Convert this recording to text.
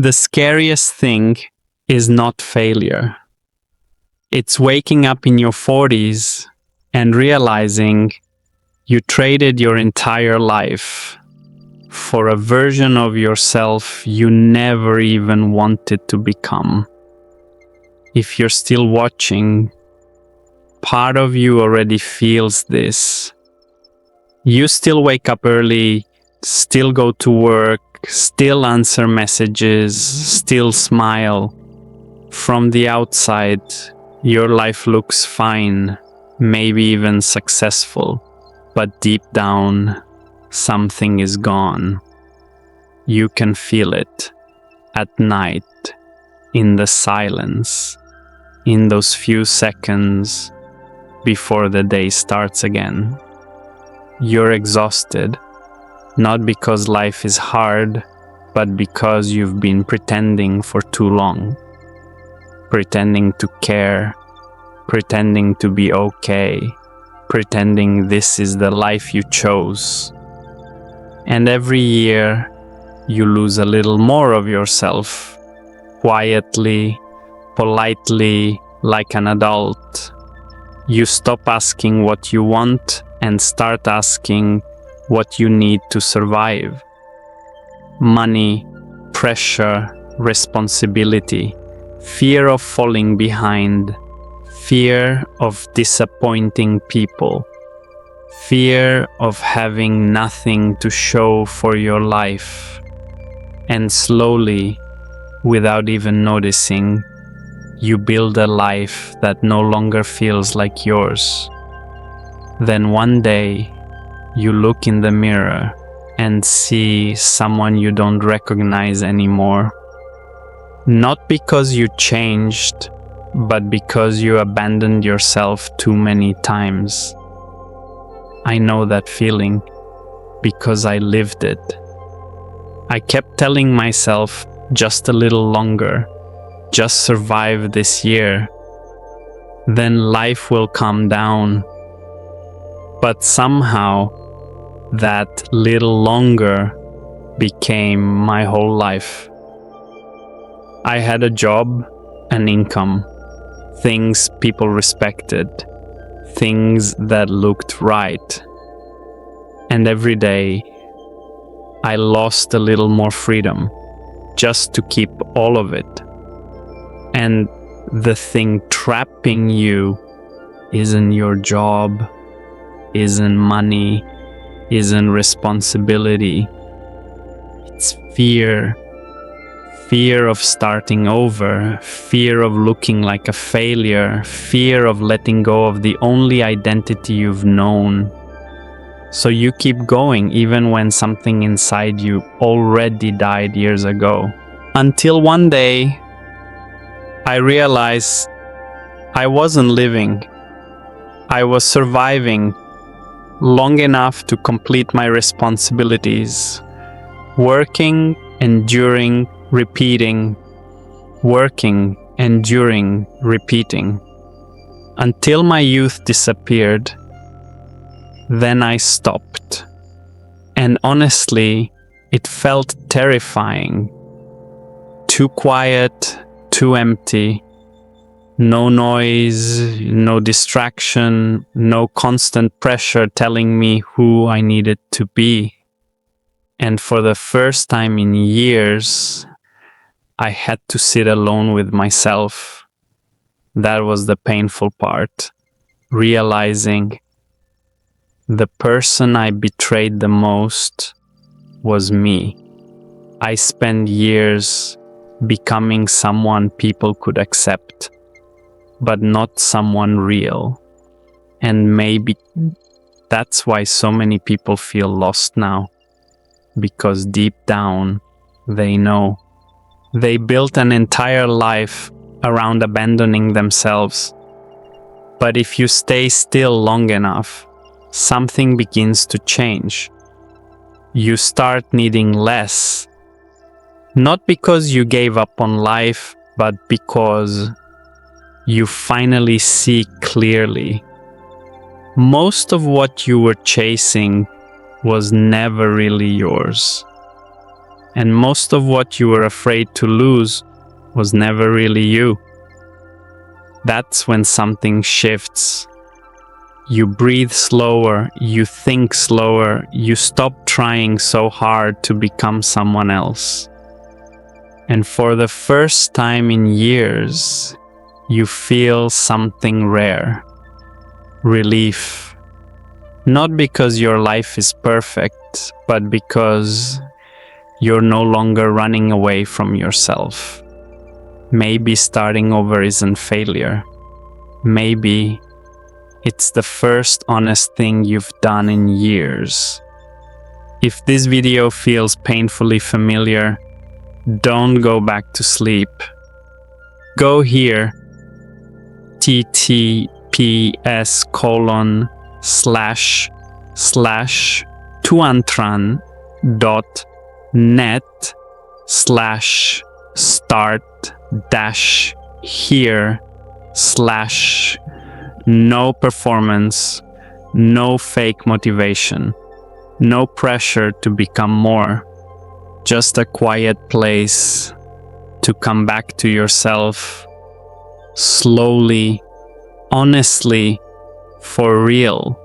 The scariest thing is not failure. It's waking up in your 40s and realizing you traded your entire life for a version of yourself you never even wanted to become. If you're still watching, part of you already feels this. You still wake up early, still go to work, still answer messages, still smile. From the outside, your life looks fine, maybe even successful, but deep down, something is gone. You can feel it at night, in the silence, in those few seconds before the day starts again. You're exhausted, not because life is hard, but because you've been pretending for too long. Pretending to care, pretending to be okay, pretending this is the life you chose. And every year, you lose a little more of yourself, quietly, politely, like an adult. You stop asking what you want and start asking what you need to survive. Money, pressure, responsibility, fear of falling behind, fear of disappointing people, fear of having nothing to show for your life. And slowly, without even noticing, you build a life that no longer feels like yours. Then one day, you look in the mirror and see someone you don't recognize anymore. Not because you changed, but because you abandoned yourself too many times. I know that feeling because I lived it. I kept telling myself just a little longer, just survive this year, then life will calm down. But somehow, that little longer became my whole life. I had a job, an income, things people respected, things that looked right. And every day, I lost a little more freedom just to keep all of it. And the thing trapping you isn't your job, isn't money, isn't responsibility. It's fear. Fear of starting over, fear of looking like a failure, fear of letting go of the only identity you've known. So you keep going even when something inside you already died years ago. Until one day, I realized I wasn't living. I was surviving long enough to complete my responsibilities, working, enduring, repeating, working, enduring, repeating, until my youth disappeared. Then I stopped. And honestly, it felt terrifying. Too quiet, too empty. No noise, no distraction, no constant pressure telling me who I needed to be. And for the first time in years, I had to sit alone with myself. That was the painful part, realizing the person I betrayed the most was me. I spent years becoming someone people could accept, but not someone real. And maybe that's why so many people feel lost now, because deep down, they know. They built an entire life around abandoning themselves. But if you stay still long enough, something begins to change. You start needing less. Not because you gave up on life, but because you finally see clearly. Most of what you were chasing was never really yours. And most of what you were afraid to lose was never really you. That's when something shifts. You breathe slower, you think slower, you stop trying so hard to become someone else. And for the first time in years, you feel something rare. Relief. Not because your life is perfect, but because you're no longer running away from yourself. Maybe starting over isn't failure. Maybe it's the first honest thing you've done in years. If this video feels painfully familiar, don't go back to sleep. Go here, https://tuantran.net/start-here/no performance, no fake motivation, no pressure to become more. Just a quiet place to come back to yourself slowly, honestly, for real.